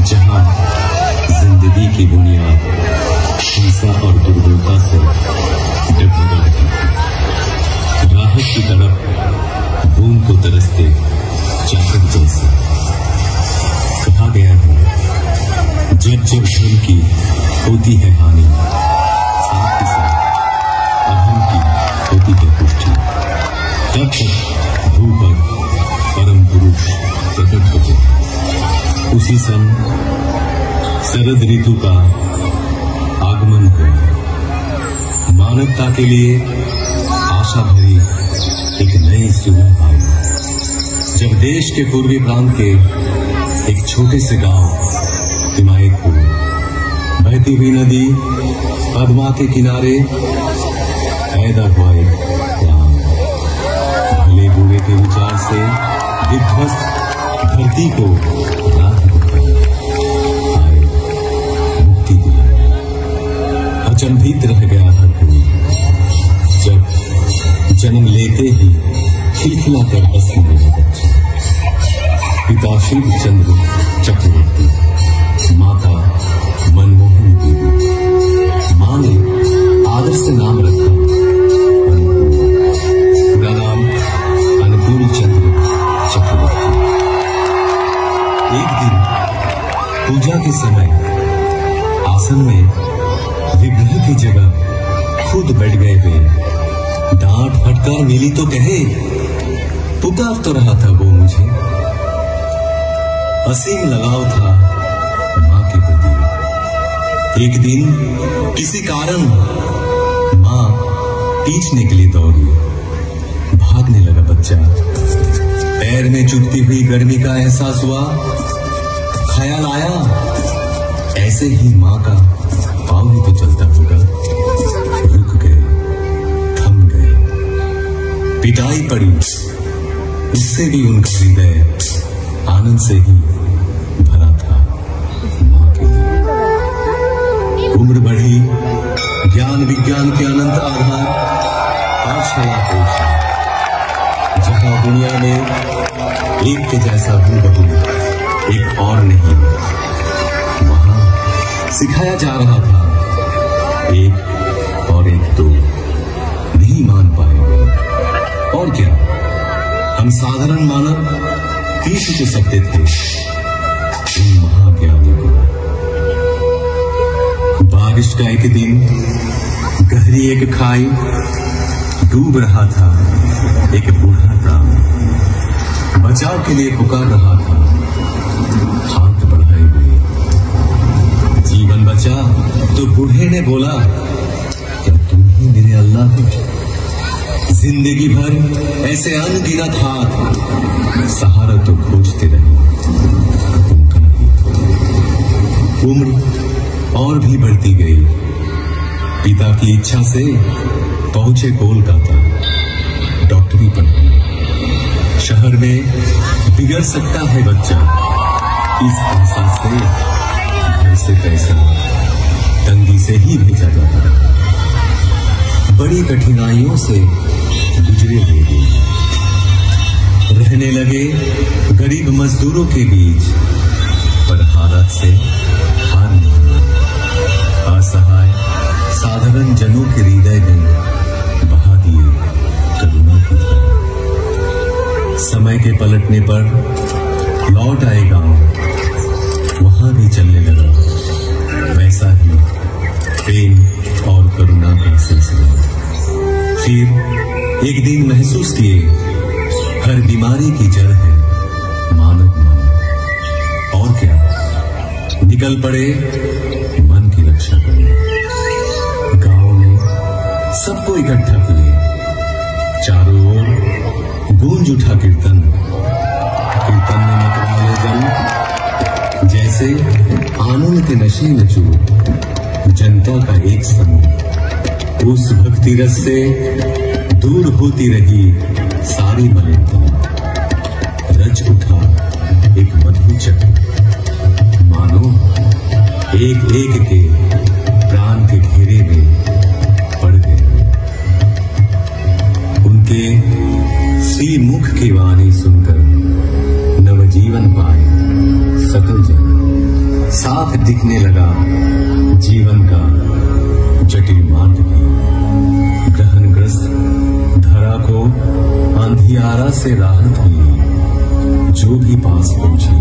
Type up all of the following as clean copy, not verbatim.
जहां जिंदगी की बुनियाद हिंसा और दुर्बलता से डगमगा रही थी। राहत की तरफ बूंद को तरसते चाहत जैसे। कहा गया है जब जब धर्म की होती है हानि, साथ ही साथ अधर्म की होती है पुष्टि। तब तक भू पर परम पुरुष प्रकट होते हैं। उसी सन शरद ऋतु का आगमन हुआ। मानवता के लिए आशा भरी एक नई सुबह आई, जब देश के पूर्वी प्रांत के एक छोटे से गांव हिमायतपुर, बहती हुई नदी पद्मा के किनारे पैदा हुआ एक ग्राम। भले बुरे के विचार से विध्वस्त धरती को राह दिखाई, मुक्ति दिलाई। अचंभित रह गया हर कोई जब जन्म लेते ही खिलखिला कर हंसने लगा बच्चा। पिता शिव चंद्र चक्रवर्ती, माता मनमोहन देवी। मां ने आदर से नाम रखा पूरा नाम अनुकूल चंद्र चक्रवर्ती। एक दिन पूजा के समय आसन में विग्रह की जगह खुद बैठ गए वे। डांट फटकार मिली तो कहे, पुकार तो रहा था वो मुझे। असीम लगाव था मां के प्रति। एक दिन किसी कारण मां पीछने के लिए दौड़ी। भागने लगा बच्चा। पैर में चुभती हुई गर्मी का एहसास हुआ। ख्याल आया ऐसे ही मां का पांव भी तो चलता होगा। रुक गए, थम गए। पिटाई पड़ी, उससे भी उनका हृदय आनंद से ही भरा था मां के लिए। उम्र बढ़ी, ज्ञान विज्ञान के अनंत आधार पाठशाला पहुंची, जहां दुनिया में एक के जैसा हूबहू एक और नहीं। वहां सिखाया जा रहा था एक और एक तो नहीं मान पाएंगे। और क्या, हम साधारण मानव पीछ तो सकते थे उन महाज्ञानी को। बारिश का एक दिन गहरी एक खाई, डूब रहा था एक बूढ़ा प्राण। बचाव के लिए पुकार रहा था हाथ बढ़ाए हुए। जीवन बचा तो बूढ़े ने बोला, क्या तुम ही मेरे अल्लाह हो? जिंदगी भर ऐसे अनगिनत हाथ सहारा तो खोजते रहे, उनका नहीं। उम्र और भी बढ़ती गई। पिता की इच्छा से पहुंचे कोलकाता डॉक्टरी पढ़ने। शहर में बिगड़ सकता है बच्चा, इस आशा से घर से पैसा तंगी से ही भेजा जाता है। बड़ी कठिनाइयों से गुजरे हुए दिन रहने लगे गरीब मजदूरों के बीच, पर हालात से हार नहीं। असहाय साधारण जनों के हृदय में बहा दिए करुणा की धारा। समय के पलटने पर लौट आए गांव, वहां भी चलने लगा वैसा ही प्रेम और करुणा का सिलसिला। फिर एक दिन महसूस किए हर बीमारी की जड़ है मानव मन। और क्या, निकल पड़े मन की रक्षा करने। गांव में सबको इकट्ठा किए, चारों ओर गूंज उठा कीर्तन। कीर्तन में मतवाले जन जैसे आनंद के नशे में चूर जनता का एक समूह। उस भक्ति रस से दूर होती रही सारी मलिनता। रच उठा एक मधुर चक्र, मानो एक एक के प्राण के घेरे में पड़ गए। उनके श्री मुख की वाणी सुनकर नवजीवन पाए सकल जन। साफ दिखने लगा जीवन का जटिल मार्ग भी। ग्रहणग्रस्त धरा को अंधियारा से राहत मिली। जो भी पास पहुंचे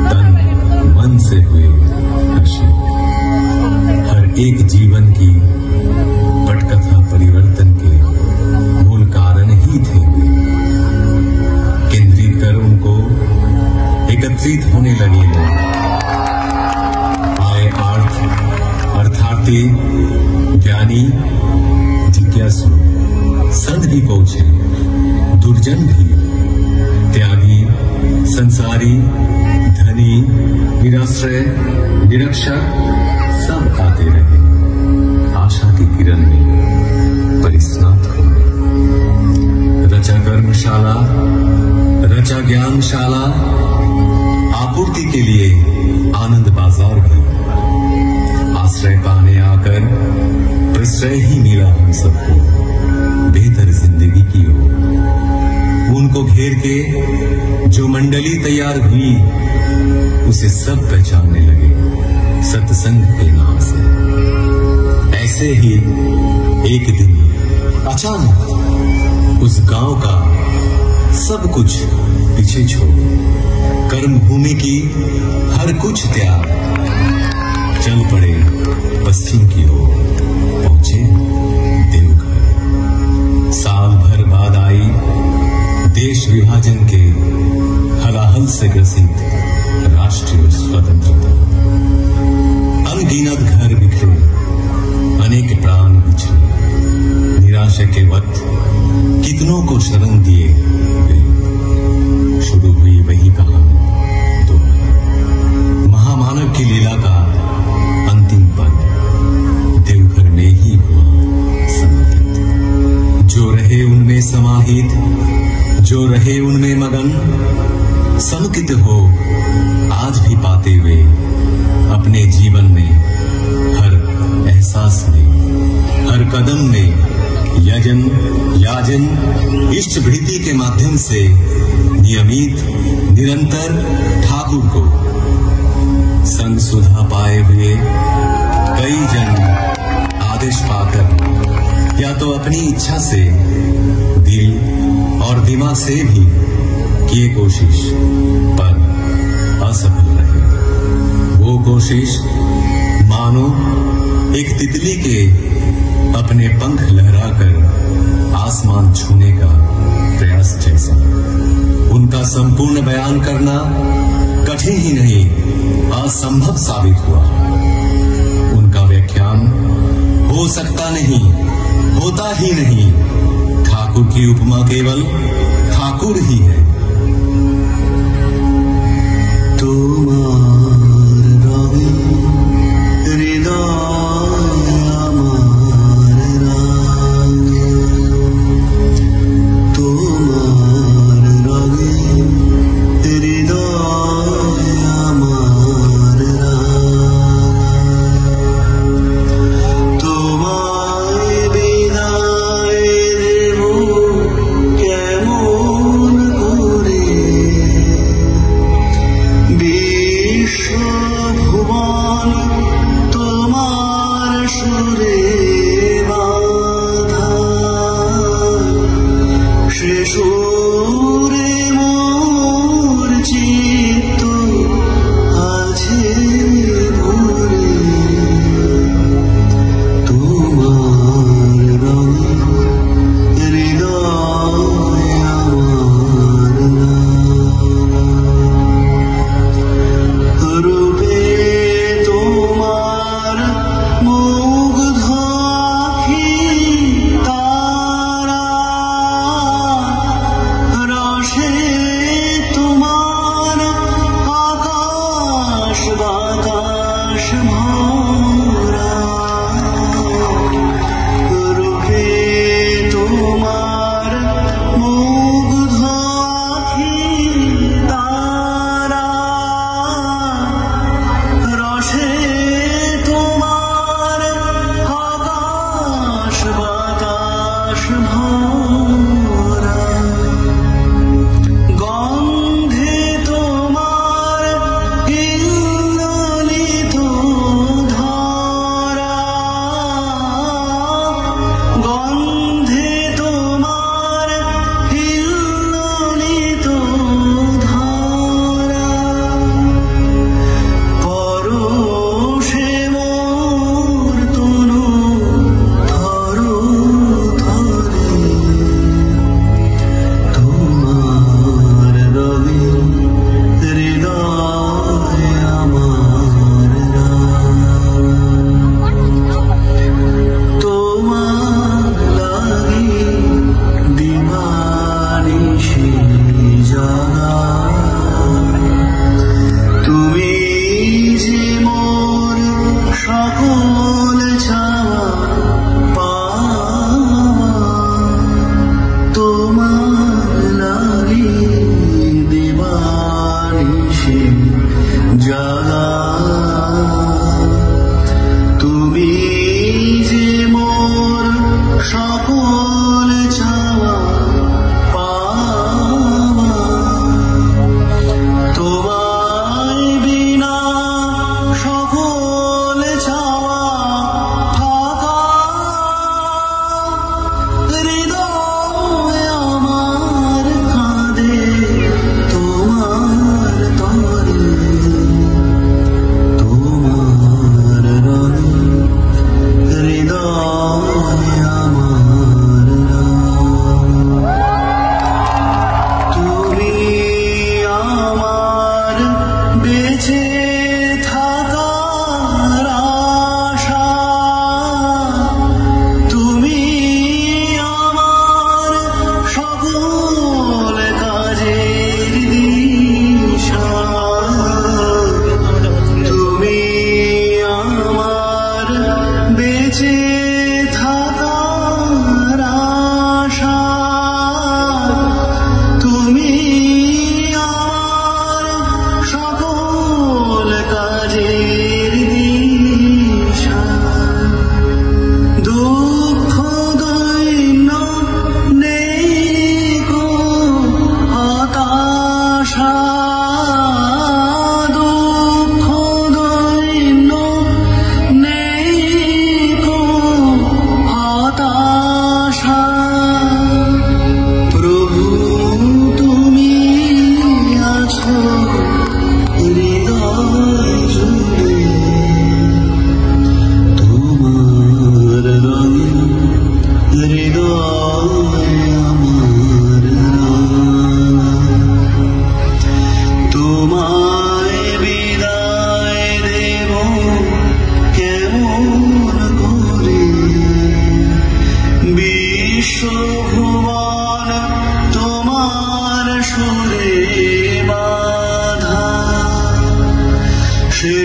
तन मन से हुए हर्षित। हर एक जीवन की पटकथा परिवर्तन के मूल कारण ही थे। केंद्रित कर उनको एकत्रित होने लगे लोग। आए अर्थार्थी ज्ञानी जिज्ञासु संत भी पहुंचे, दुर्जन भी, त्यागी संसारी धनी निराश्रय निरक्षर सब आते रहे। आशा की किरण में परिस्नात हो। रचा कर्मशाला रचा ज्ञानशाला, आपूर्ति के लिए आनंद बाजार भी। आश्रय पाने आकर प्रश्रय ही मिला हम सबको बेहतर जिंदगी की ओर। उनको घेर के जो मंडली तैयार हुई उसे सब पहचानने लगे सत्संग के नाम से। ऐसे ही एक दिन अचानक उस गांव का सब कुछ पीछे छोड़ कर्म भूमि की हर कुछ त्याग चल पड़े पश्चिम की ओर। पहुंचे देवघर। साल भर बाद आई देश विभाजन के हलाहल से ग्रसित राष्ट्रीय स्वतंत्रता। अनगिनत घर बिखरे, अनेक प्राण बिछड़े। निराशा के वक्त कितनों को शरण दिए गए। शुरू हुई वही कहानी दोबारा। महामानव की लीला का अंतिम पद देवघर में ही हुआ समाहित। जो रहे उनमें समाहित, जो रहे उनमें मगन, समुकित हो आज भी पाते हुए अपने जीवन में हर एहसास में हर कदम में यजन याजन इष्ट भृति के माध्यम से नियमित निरंतर ठाकुर को संग सुधा पाए हुए कई जन आदेश पाकर या तो अपनी इच्छा से दिल और दिमाग से भी किए कोशिश पर असफल रहे। वो कोशिश मानो एक तितली के अपने पंख लहराकर आसमान छूने का प्रयास जैसा। उनका संपूर्ण बयान करना कठिन ही नहीं असंभव साबित हुआ। उनका व्याख्यान हो सकता नहीं, होता ही नहीं। ठाकुर की उपमा केवल ठाकुर ही है। रूपे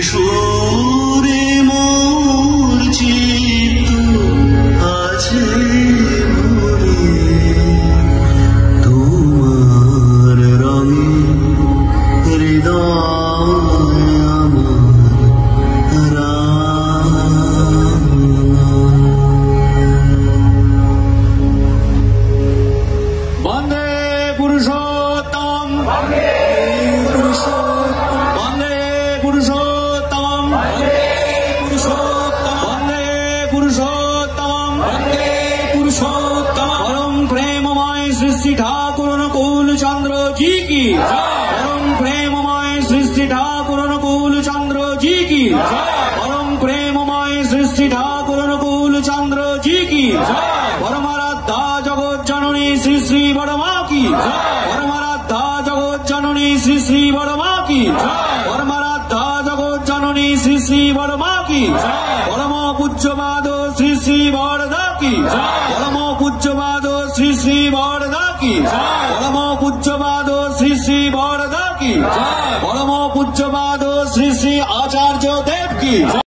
সুরে মোর চিত্ত আছে ভরে তোমার রঙে হৃদয় আমার রাঙা। বন্দে পুরুষোত্তম, বন্দে পুরুষোত্তম, বন্দে পুরুষোত্তম, বন্দে পুরুষোত্তম, বন্দে পুরুষোত্তম। পরম প্রেমময় শ্রী শ্রী ঠাকুর অনুকূল চন্দ্র জি কি জয়। পরম প্রেমময় শ্রী শ্রী ঠাকুর অনুকূল চন্দ্র জি কি জয়। পরম প্রেমময় শ্রী শ্রী ঠাকুর অনুকূল চন্দ্র জি কি জয়। পরমারাধ্যা জগৎ জননী শ্রী শ্রী বড়মা কি জয়। পরমারাধ্যা জগৎ জননী শ্রী শ্রী বড়মা কি জয়। পরমারাধ্যা জগৎ জননী শ্রী শ্রী বড়মা কি জয়। পরম পূজ্যপাদ শ্রী শ্রী বরদা কি জয়। পরম পূজ্যপাদ শ্রী শ্রী বরদা কি জয়। পরম পূজ্যপাদ শ্রী শ্রী বরদা কি জয়। পরম পূজ্যপাদ শ্রী শ্রী আচার্য দেব কি জয়।